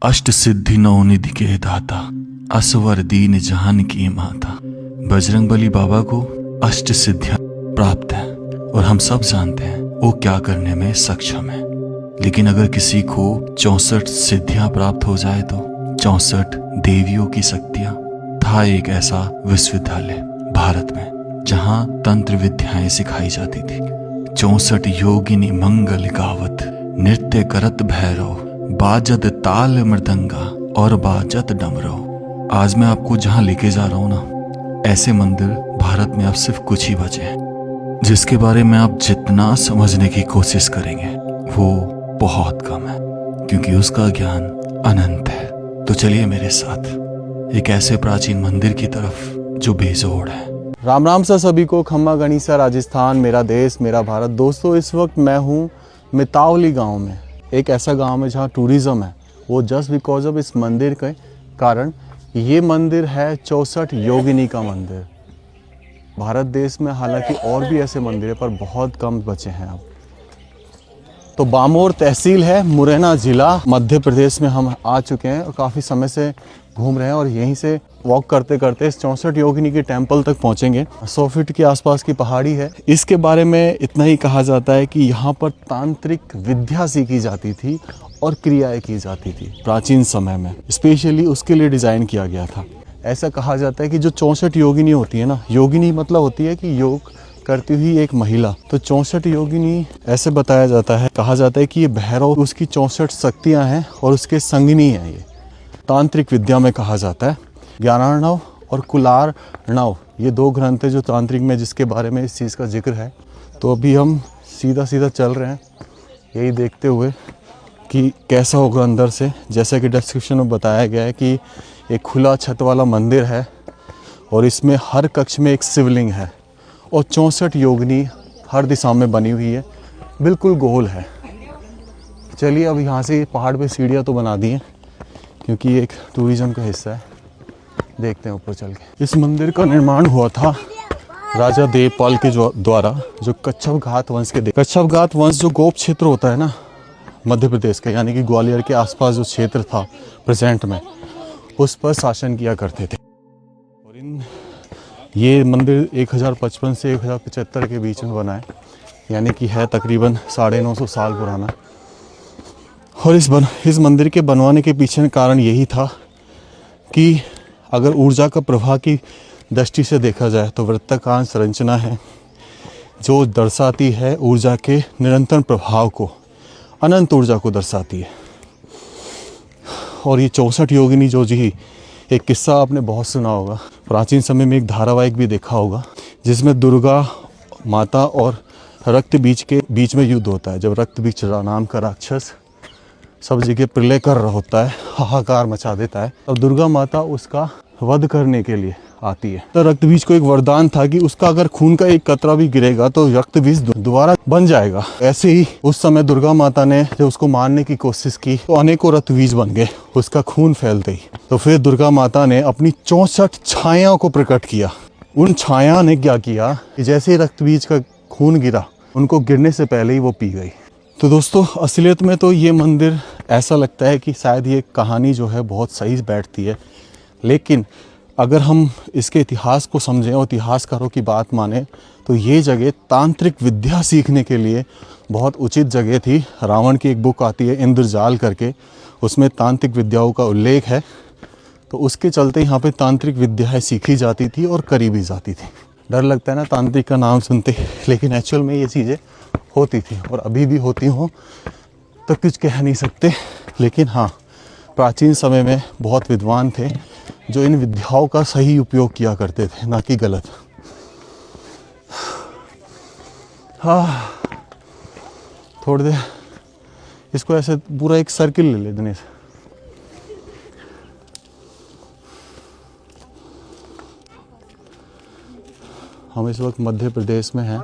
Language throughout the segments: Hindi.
अष्ट सिद्धि नवनिधि के दाता, असवर दीन जहान की माता। बजरंगबली बाबा को अष्ट सिद्धियां प्राप्त हैं और हम सब जानते हैं वो क्या करने में सक्षम है। लेकिन अगर किसी को 64 सिद्धियां प्राप्त हो जाए तो 64 देवियों की शक्तियां। था एक ऐसा विश्वविद्यालय भारत में जहां तंत्र विद्याएं सिखाई जाती थी। 64 योगिनी मंगल गावत, नृत्य करत भैरव, बाजत ताल मृदंगा और बाजत डमरू। आज मैं आपको जहां लेके जा रहा हूं ना, ऐसे मंदिर भारत में अब सिर्फ कुछ ही बचे हैं, जिसके बारे में आप जितना समझने की कोशिश करेंगे वो बहुत कम है, क्योंकि उसका ज्ञान अनंत है। तो चलिए मेरे साथ एक ऐसे प्राचीन मंदिर की तरफ जो बेजोड़ है। राम राम सा सभी को, खम्मा गणिसा राजस्थान, मेरा देश मेरा भारत। दोस्तों, इस वक्त मैं हूँ मितावली गांव में। एक ऐसा गांव है जहाँ टूरिज़्म है, वो जस्ट बिकॉज ऑफ इस मंदिर के कारण। ये मंदिर है 64 योगिनी का मंदिर। भारत देश में हालांकि और भी ऐसे मंदिर है, पर बहुत कम बचे हैं अब। तो बामोर तहसील है, मुरैना ज़िला, मध्य प्रदेश में हम आ चुके हैं और काफ़ी समय से घूम रहे हैं। और यहीं से वॉक करते करते इस 64 योगिनी के टेंपल तक पहुंचेंगे। 100 फीट के आसपास की पहाड़ी है। इसके बारे में इतना ही कहा जाता है कि यहाँ पर तांत्रिक विद्या सीखी जाती थी और क्रियाएं की जाती थी प्राचीन समय में। स्पेशली उसके लिए डिज़ाइन किया गया था। ऐसा कहा जाता है कि जो 64 योगिनी होती है ना, योगिनी मतलब होती है कि योग करती हुई एक महिला। तो 64 योगिनी ऐसे बताया जाता है, कहा जाता है कि ये भैरव उसकी 64 शक्तियाँ हैं और उसके संगिनी हैं। ये तांत्रिक विद्या में कहा जाता है। ज्ञानार्णव और कुलार्णव, ये दो ग्रंथ है जो तांत्रिक में, जिसके बारे में इस चीज़ का जिक्र है। तो अभी हम सीधा सीधा चल रहे हैं, यही देखते हुए कि कैसा होगा अंदर से। जैसा कि डिस्क्रिप्शन में बताया गया है कि एक खुला छत वाला मंदिर है और इसमें हर कक्ष में एक शिवलिंग है और 64 योगिनी हर दिशा में बनी हुई है, बिल्कुल गोल है। चलिए अब यहाँ से पहाड़ पे सीढ़ियाँ तो बना दी हैं, क्योंकि ये एक टूरिज़्म का हिस्सा है। देखते हैं ऊपर चल के। इस मंदिर का निर्माण हुआ था राजा देवपाल के द्वारा, जो कच्छप घात वंश के। कच्छप घात वंश जो गोप क्षेत्र होता है ना मध्य प्रदेश का, यानी कि ग्वालियर के आसपास जो क्षेत्र था प्रेजेंट में, उस पर शासन किया करते थे। और ये मंदिर 1055 से 1075 के बीच में बना है, यानी कि है तकरीबन 950 साल पुराना। और इस मंदिर के बनवाने के पीछे का कारण यही था कि अगर ऊर्जा का प्रवाह की दृष्टि से देखा जाए तो वृत्ताकार संरचना है जो दर्शाती है ऊर्जा के निरंतर प्रभाव को, अनंत ऊर्जा को दर्शाती है। और ये 64 योगिनी जो जी, एक किस्सा आपने बहुत सुना होगा, प्राचीन समय में एक धारावाहिक भी देखा होगा, जिसमें दुर्गा माता और रक्त बीज के बीच में युद्ध होता है। जब रक्त बीज नाम का राक्षस सब जगह प्रलय कर रहा होता है, हाहाकार मचा देता है, अब दुर्गा माता उसका वध करने के लिए आती है। तो रक्त बीज को एक वरदान था कि उसका अगर खून का एक कतरा भी गिरेगा तो रक्त बीज दोबारा बन जाएगा। ऐसे ही उस समय दुर्गा माता ने जब उसको मारने की कोशिश की तो अनेकों रक्त बीज बन गए, उसका खून फैलते ही। तो फिर दुर्गा माता ने अपनी 64 छायाओं को प्रकट किया। उन छाया ने क्या किया कि जैसे ही रक्त बीज का खून गिरा, उनको गिरने से पहले ही वो पी गई। तो दोस्तों, असलियत में तो ये मंदिर ऐसा लगता है कि शायद ये कहानी जो है बहुत सही बैठती है, लेकिन अगर हम इसके इतिहास को समझें और इतिहासकारों की बात माने तो ये जगह तांत्रिक विद्या सीखने के लिए बहुत उचित जगह थी। रावण की एक बुक आती है इंद्रजाल करके, उसमें तांत्रिक विद्याओं का उल्लेख है। तो उसके चलते यहाँ पे तांत्रिक विद्याएं सीखी जाती थी और करी भी जाती थी। डर लगता है ना तांत्रिक का नाम सुनते, लेकिन एक्चुअल में ये चीज़ें होती थी और अभी भी होती हों तो कुछ कह नहीं सकते। लेकिन हाँ, प्राचीन समय में बहुत विद्वान थे जो इन विद्याओं का सही उपयोग किया करते थे, ना कि गलत। हाँ, थोड़ी देर इसको ऐसे पूरा एक सर्किल ले ले दिनेश। हम इस वक्त मध्य प्रदेश में हैं।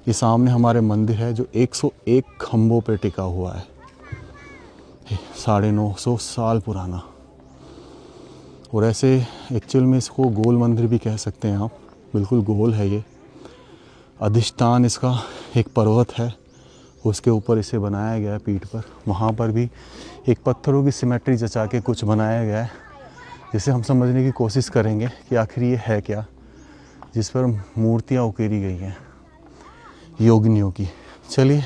ये सामने हमारे मंदिर है जो 101 खम्भों पे टिका हुआ है, 950 साल पुराना। और ऐसे एक्चुअल में इसको गोल मंदिर भी कह सकते हैं आप, बिल्कुल गोल है ये। अधिष्ठान इसका एक पर्वत है, उसके ऊपर इसे बनाया गया है पीठ पर। वहाँ पर भी एक पत्थरों की सिमेट्री जचा के कुछ बनाया गया है, जिसे हम समझने की कोशिश करेंगे कि आखिर ये है क्या, जिस पर मूर्तियाँ उकेरी गई हैं योगिनियों की। चलिए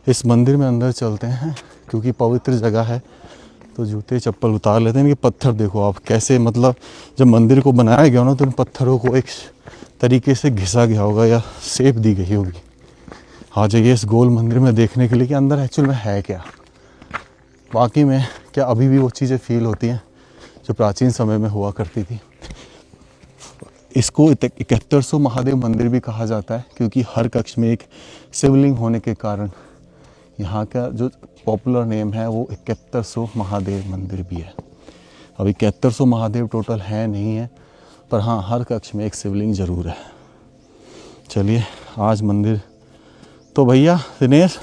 इस मंदिर में अंदर चलते हैं, क्योंकि पवित्र जगह है तो जूते चप्पल उतार लेते हैं। ये पत्थर देखो आप कैसे, मतलब जब मंदिर को बनाया गया ना तो इन पत्थरों को एक तरीके से घिसा गया होगा या शेप दी गई होगी। आ जाइए इस गोल मंदिर में देखने के लिए कि अंदर एक्चुअल में है क्या, बाकी में क्या अभी भी वो चीज़ें फील होती हैं जो प्राचीन समय में हुआ करती थी। इसको 7100 महादेव मंदिर भी कहा जाता है, क्योंकि हर कक्ष में एक शिवलिंग होने के कारण यहाँ का जो पॉपुलर नेम है वो 7100 महादेव मंदिर भी है। अब 7100 महादेव टोटल है नहीं है, पर हाँ हर कक्ष में एक शिवलिंग ज़रूर है। चलिए आज मंदिर तो भैया दिनेश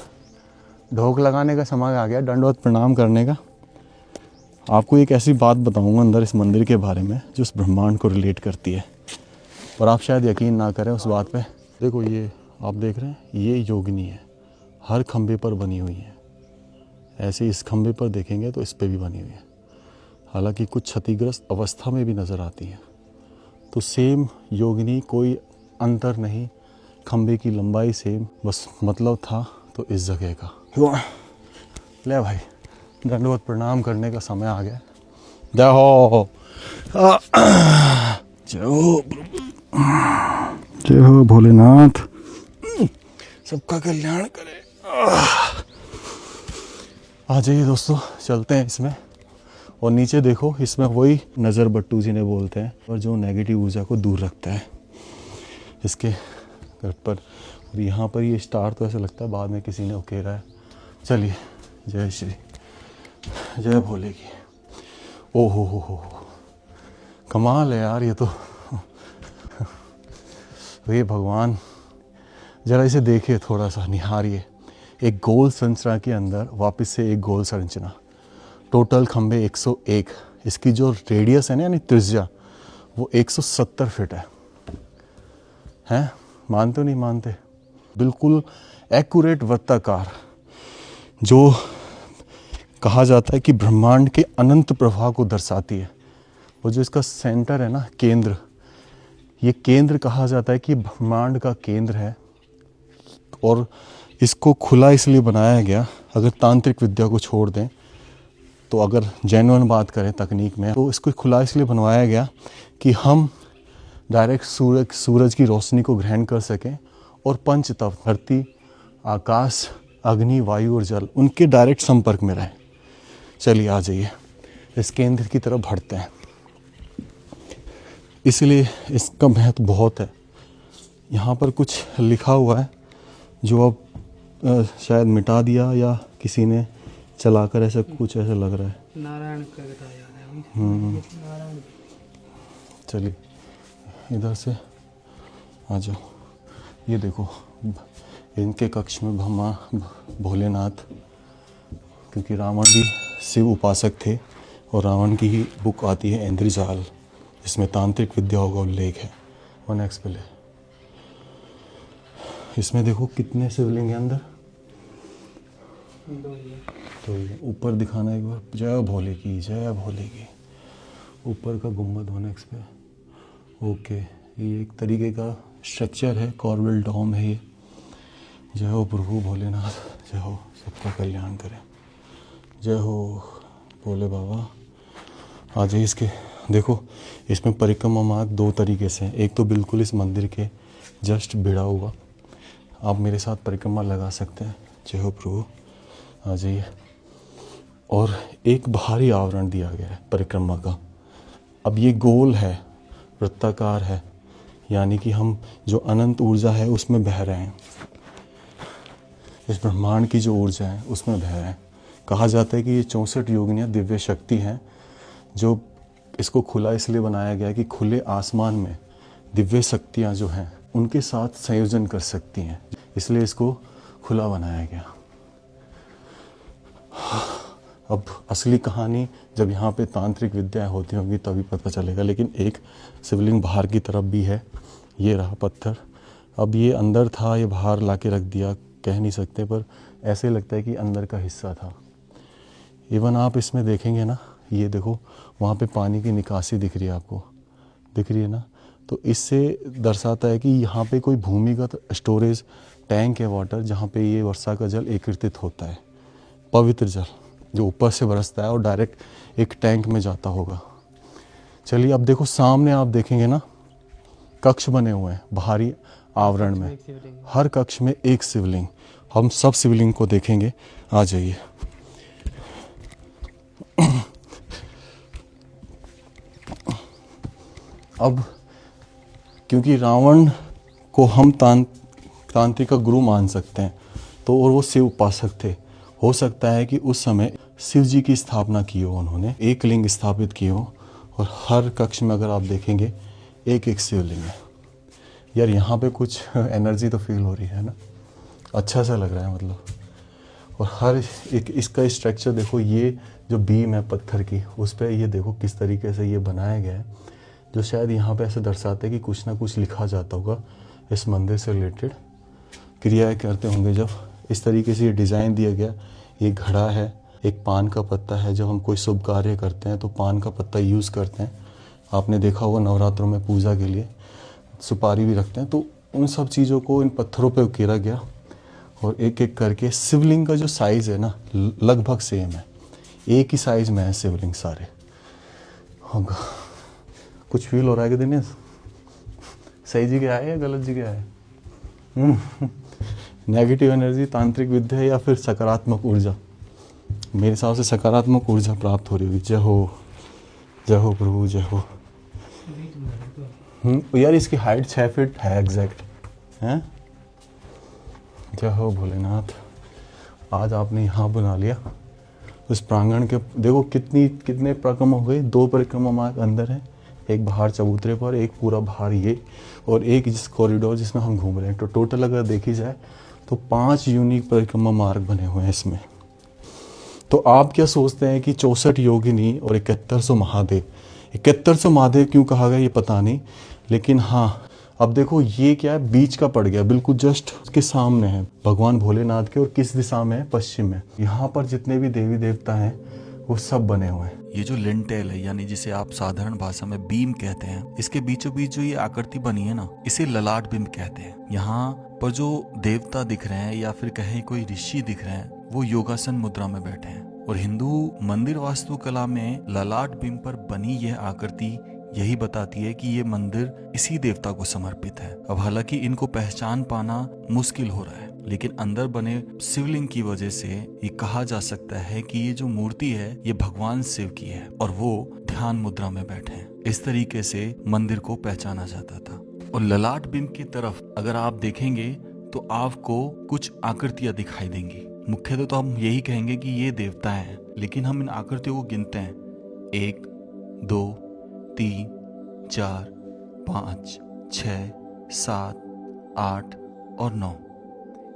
ढोक लगाने का समय आ गया, दंडवत प्रणाम करने का। आपको एक ऐसी बात बताऊंगा अंदर इस मंदिर के बारे में जो इस ब्रह्मांड को रिलेट करती है, और आप शायद यकीन ना करें उस बात पे। देखो ये आप देख रहे हैं, ये योगिनी है, हर खंभे पर बनी हुई है। ऐसे इस खंभे पर देखेंगे तो इस पे भी बनी हुई है, हालांकि कुछ क्षतिग्रस्त अवस्था में भी नज़र आती है। तो सेम योगिनी, कोई अंतर नहीं, खंभे की लंबाई सेम, बस मतलब था तो इस जगह का। ले भाई दंडवत प्रणाम करने का समय आ गया। जय हो जय हो जय हो भोलेनाथ, सबका कल्याण करे। आ जाइए दोस्तों चलते हैं इसमें। और नीचे देखो, इसमें वही नज़र बट्टू जी ने बोलते हैं, और जो नेगेटिव ऊर्जा को दूर रखता है इसके घर पर। और यहाँ पर ये स्टार तो ऐसा लगता है बाद में किसी ने उकेरा है। चलिए जय श्री जय भोले की। ओ हो कमाल है यार ये तो। ये भगवान जरा इसे देखिए, थोड़ा सा निहारिए। एक गोल संरचना के अंदर वापस से एक गोल संरचना, टोटल खंबे 101। इसकी जो रेडियस है ना, यानी त्रिज्या, वो 170 फीट है। हैं मानते हो नहीं मानते? बिल्कुल एक्यूरेट वृत्ताकार, जो कहा जाता है कि ब्रह्मांड के अनंत प्रवाह को दर्शाती है। वो जो इसका सेंटर है ना, केंद्र, ये केंद्र कहा जाता है कि ब्रह्मांड का केंद्र है। और इसको खुला इसलिए बनाया गया, अगर तांत्रिक विद्या को छोड़ दें तो, अगर जेन्युइन बात करें तकनीक में, तो इसको खुला इसलिए बनवाया गया कि हम डायरेक्ट सूरज की रोशनी को ग्रहण कर सकें, और पंच तत्व धरती, आकाश, अग्नि, वायु और जल उनके डायरेक्ट संपर्क में रहें। चलिए आ जाइए इस केंद्र की तरफ बढ़ते हैं। इसलिए इसका महत्व बहुत है। यहाँ पर कुछ लिखा हुआ है जो अब शायद मिटा दिया या किसी ने चलाकर, ऐसा कुछ ऐसा लग रहा है। नारायण का नारायण। चलिए इधर से आ जाओ। ये देखो इनके कक्ष में ब्रह्मा भोलेनाथ, क्योंकि रावण भी शिव उपासक थे, और रावण की ही बुक आती है इंद्रजाल, जिसमें तांत्रिक विद्याओं का उल्लेख है। 1x पे ले। इसमें देखो कितने शिवलिंग हैं अंदर। तो ऊपर दिखाना एक बार, जय भोले की, जय भोले की। ऊपर का गुम्बद 1x पे। ओके, ये एक तरीके का स्ट्रक्चर है, कॉर्वेल डोम है ये। जय हो प्रभु भोलेनाथ, जय हो, सबका कल्याण करें। जय हो भोले बाबा। आ जाइए इसके, देखो इसमें परिक्रमा मार्ग 2 तरीके से हैं। एक तो बिल्कुल इस मंदिर के जस्ट भिड़ा हुआ, आप मेरे साथ परिक्रमा लगा सकते हैं। जय हो प्रभु, आ जाइए। और एक बाहरी आवरण दिया गया है परिक्रमा का। अब ये गोल है, वृत्ताकार है, यानी कि हम जो अनंत ऊर्जा है उसमें बह रहे हैं। इस ब्रह्मांड की जो ऊर्जा है उसमें बह रहे हैं। कहा जाता है कि ये 64 योगिनियाँ दिव्य शक्ति हैं, जो इसको खुला इसलिए बनाया गया कि खुले आसमान में दिव्य शक्तियाँ जो हैं उनके साथ संयोजन कर सकती हैं, इसलिए इसको खुला बनाया गया। अब असली कहानी जब यहाँ पे तांत्रिक विद्याएं होती होंगी तभी पता चलेगा। लेकिन एक शिवलिंग बाहर की तरफ भी है, ये रहा पत्थर। अब ये अंदर था, ये बाहर लाके रख दिया, कह नहीं सकते, पर ऐसे लगता है कि अंदर का हिस्सा था। इवन आप इसमें देखेंगे ना, ये देखो वहाँ पे पानी की निकासी दिख रही है आपको, दिख रही है ना। तो इससे दर्शाता है कि यहाँ पे कोई भूमिगत स्टोरेज टैंक है वाटर, जहाँ पे ये वर्षा का जल एकत्रित होता है, पवित्र जल जो ऊपर से बरसता है और डायरेक्ट एक टैंक में जाता होगा। चलिए अब देखो सामने आप देखेंगे ना, कक्ष बने हुए हैं बाहरी आवरण में, हर कक्ष में एक शिवलिंग। हम सब शिवलिंग को देखेंगे, आ जाइए। अब क्योंकि रावण को हम तांत्रिक का गुरु मान सकते हैं, तो और वो शिव उपासक थे, हो सकता है कि उस समय शिव जी की स्थापना की हो उन्होंने, एक लिंग स्थापित की हो, और हर कक्ष में अगर आप देखेंगे एक एक शिवलिंग है। यार यहाँ पे कुछ एनर्जी तो फील हो रही है ना, अच्छा सा लग रहा है मतलब। और हर एक इसका स्ट्रक्चर देखो, ये जो बीम है पत्थर की, उस पर ये देखो किस तरीके से ये बनाया गया है, जो शायद यहाँ पे ऐसे दर्शाते हैं कि कुछ ना कुछ लिखा जाता होगा इस मंदिर से रिलेटेड, क्रियाएं करते होंगे जब। इस तरीके से ये डिज़ाइन दिया गया। ये घड़ा है, एक पान का पत्ता है, जब हम कोई शुभ कार्य करते हैं तो पान का पत्ता यूज़ करते हैं, आपने देखा होगा नवरात्रों में पूजा के लिए सुपारी भी रखते हैं। तो उन सब चीज़ों को इन पत्थरों पे उकेरा गया, और एक एक करके शिवलिंग का जो साइज़ है ना लगभग सेम है, एक ही साइज़ में है शिवलिंग सारे। होगा कुछ फील हो रहा है कि दिनेश, सही जगह आए या गलत जगह आए? नेगेटिव एनर्जी, तांत्रिक विद्या या फिर सकारात्मक ऊर्जा? मेरे हिसाब से सकारात्मक ऊर्जा प्राप्त हो रही होगी। जय हो प्रभु, जय हो। यार इसकी हाइट 6 फीट है एग्जैक्ट, हैं? जय हो भोलेनाथ। आज आपने यहाँ बना लिया उस प्रांगण के, देखो कितने परिक्रमा हो गए, 2 परिक्रमा मार्ग अंदर है, एक बाहर चबूतरे पर, एक पूरा बाहर ये, और एक जिस कॉरिडोर जिसमें हम घूम रहे हैं। तो टोटल अगर देखी जाए तो 5 यूनिक परिक्रमा मार्ग बने हुए हैं इसमें। तो आप क्या सोचते हैं कि 64 योगिनी और 7100 महादेव, 7100 महादेव क्यों कहा गया ये पता नहीं, लेकिन हाँ अब देखो ये क्या है, बीच का पड़ गया, बिल्कुल जस्ट उसके सामने है भगवान भोलेनाथ के, और किस दिशा में है, पश्चिम में। यहाँ पर जितने भी देवी देवता हैं वो सब बने हुए हैं। ये जो लिंटेल है, यानी जिसे आप साधारण भाषा में बीम कहते हैं, इसके बीचों बीच जो ये आकृति बनी है ना, इसे ललाट बिंब कहते हैं। यहाँ पर जो देवता दिख रहे हैं या फिर कहें कोई ऋषि दिख रहे हैं, वो योगासन मुद्रा में बैठे हैं। और हिंदू मंदिर वास्तुकला में ललाट बिंब पर बनी यह आकृति यही बताती है कि ये मंदिर इसी देवता को समर्पित है। अब हालांकि इनको पहचान पाना मुश्किल हो रहा है, लेकिन अंदर बने शिवलिंग की वजह से ये कहा जा सकता है कि ये जो मूर्ति है ये भगवान शिव की है और वो ध्यान मुद्रा में बैठे हैं। इस तरीके से मंदिर को पहचाना जाता था। और ललाट बिंब की तरफ अगर आप देखेंगे तो आपको कुछ आकृतियां दिखाई देंगी। मुख्यतः तो हम यही कहेंगे कि ये देवता हैं, लेकिन हम इन आकृतियों को गिनते हैं 1 2 3 4 5 6 7 8 और 9।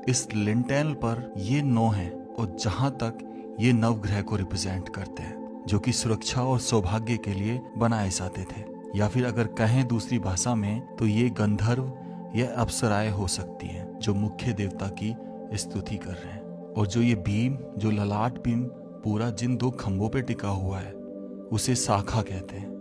इस लिंटेल पर ये 9 हैं, और जहां तक ये नवग्रह को रिप्रेजेंट करते हैं, जो कि सुरक्षा और सौभाग्य के लिए बनाए जाते थे, या फिर अगर कहें दूसरी भाषा में तो ये गंधर्व या अप्सराएं हो सकती हैं जो मुख्य देवता की स्तुति कर रहे हैं। और जो ये भीम, जो ललाट भीम पूरा जिन 2 खंभों पे टिका हुआ है, उसे शाखा कहते हैं,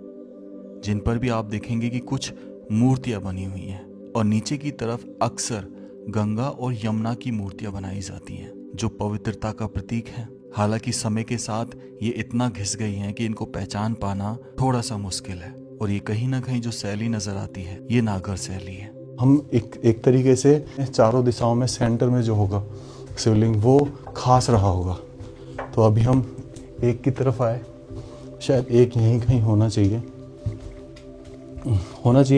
जिन पर भी आप देखेंगे कि कुछ मूर्तियां बनी हुई हैं। और नीचे की तरफ अक्सर गंगा और यमुना की मूर्तियां बनाई जाती हैं, जो पवित्रता का प्रतीक है। हालांकि समय के साथ ये इतना घिस गई हैं कि इनको पहचान पाना थोड़ा सा मुश्किल है। और ये कहीं ना कहीं जो शैली नजर आती है, ये नागर शैली है। हम एक तरीके से चारों दिशाओं में सेंटर में जो होगा शिवलिंग, वो खास रहा होगा। तो अभी हम एक की तरफ आए, शायद एक यहीं कहीं होना चाहिए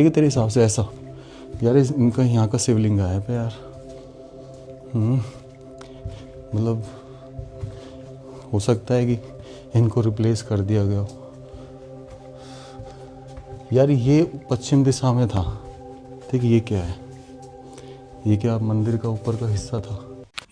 कि तेरे हिसाब से ऐसा। यार इनका यहाँ का शिवलिंग है पे यार, मतलब हो सकता है कि इनको रिप्लेस कर दिया गया हो। यार ये पश्चिम दिशा में था, ठीक। ये क्या है? ये क्या मंदिर का ऊपर का हिस्सा था?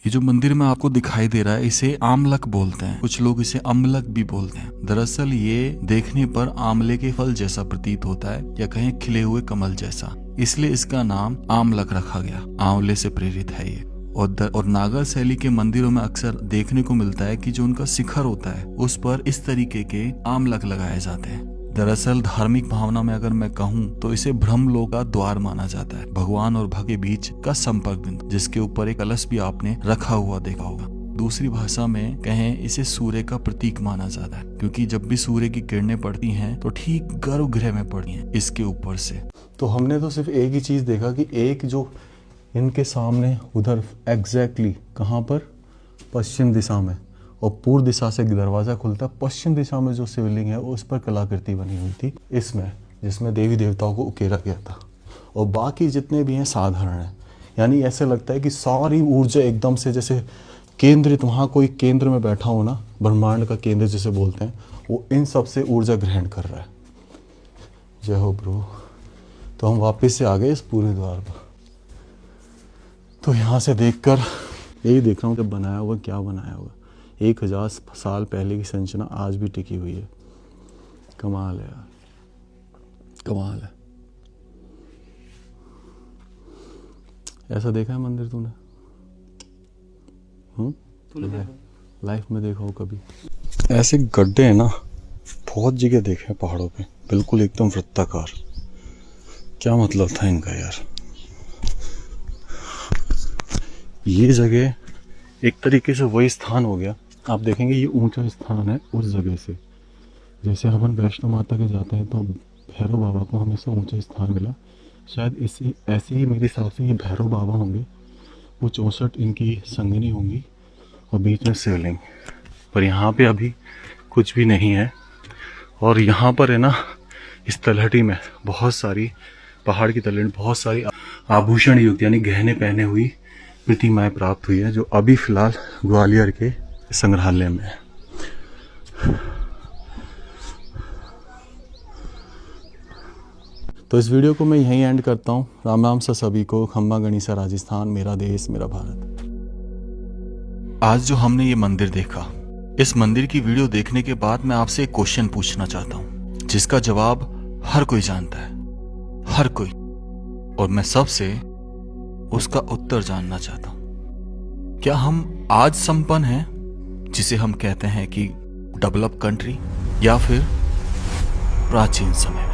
ये जो मंदिर में आपको दिखाई दे रहा है, इसे आमलक बोलते हैं, कुछ लोग इसे अमलक भी बोलते हैं। दरअसल ये देखने पर आमले के फल जैसा प्रतीत होता है, या कहें खिले हुए कमल जैसा, इसलिए इसका नाम आमलक रखा गया। आंवले से प्रेरित है ये। और नागा शैली के मंदिरों में अक्सर देखने को मिलता है कि जो उनका शिखर होता है उस पर इस तरीके के आमलक लगाए जाते हैं। दरअसल धार्मिक भावना में अगर मैं कहूँ तो इसे ब्रह्मलोक का द्वार माना जाता है, भगवान और भक्त के बीच का संपर्क बिंदु, जिसके ऊपर एक कलश भी आपने रखा हुआ देखा होगा। दूसरी भाषा में कहें इसे सूर्य का प्रतीक माना जाता है, क्योंकि जब भी सूर्य की किरणें पड़ती हैं तो ठीक गर्भगृह में पड़ती हैं इसके ऊपर से। तो हमने तो सिर्फ एक ही चीज़ देखा कि एक जो इनके सामने उधर एग्जैक्टली कहाँ पर, पश्चिम दिशा में, और पूर्व दिशा से एक दरवाज़ा खुलता है। पश्चिम दिशा में जो शिवलिंग है उस पर कलाकृति बनी हुई थी इसमें, जिसमें देवी देवताओं को उकेरा गया था, और बाकी जितने भी हैं साधारण हैं। यानी ऐसे लगता है कि सारी ऊर्जा एकदम से जैसे केंद्रित, वहाँ कोई केंद्र में बैठा हो ना, ब्रह्मांड का केंद्र जिसे बोलते हैं, वो इन सब से ऊर्जा ग्रहण कर रहा है। जय हो ब्रो। तो हम वापस से आ गए इस पूरे द्वार पर। तो यहाँ से देखकर यही देख रहा हूँ कि बनाया हुआ क्या बनाया हुआ। 1000 साल पहले की संरचना आज भी टिकी हुई है। कमाल है यार, कमाल है। ऐसा देखा है मंदिर तूने? लाइफ में देखा हो कभी? ऐसे गड्ढे हैं ना, बहुत जगह देखे हैं पहाड़ों पे, बिल्कुल एकदम वृत्ताकार। क्या मतलब था इनका यार? ये जगह एक तरीके से वही स्थान हो गया। आप देखेंगे ये ऊंचा स्थान है उस जगह से। जैसे अपन वैष्णो माता के जाते हैं तो भैरव बाबा को हमेशा ऊंचा स्थान मिला, शायद इसी ऐसे ही मेरे हिसाब से ये भैरव बाबा होंगे। वो 64 इनकी संगनी होंगी और बीच में शिवलिंग। पर यहाँ पे अभी कुछ भी नहीं है। और यहाँ पर है ना, इस तलहटी में बहुत सारी, पहाड़ की तलहटी बहुत सारी आभूषण युक्त यानी गहने पहने हुई प्रतिमाएं प्राप्त हुई है, जो अभी फिलहाल ग्वालियर के संग्रहालय में है। तो इस वीडियो को मैं यहीं एंड करता हूँ। राम राम सा सभी को। खम्मा गणिसा राजस्थान, मेरा देश मेरा भारत। आज जो हमने ये मंदिर देखा, इस मंदिर की वीडियो देखने के बाद मैं आपसे एक क्वेश्चन पूछना चाहता हूँ, जिसका जवाब हर कोई जानता है, हर कोई, और मैं सबसे उसका उत्तर जानना चाहता हूँ। क्या हम आज संपन्न हैं, जिसे हम कहते हैं कि डेवलप कंट्री, या फिर प्राचीन समय में?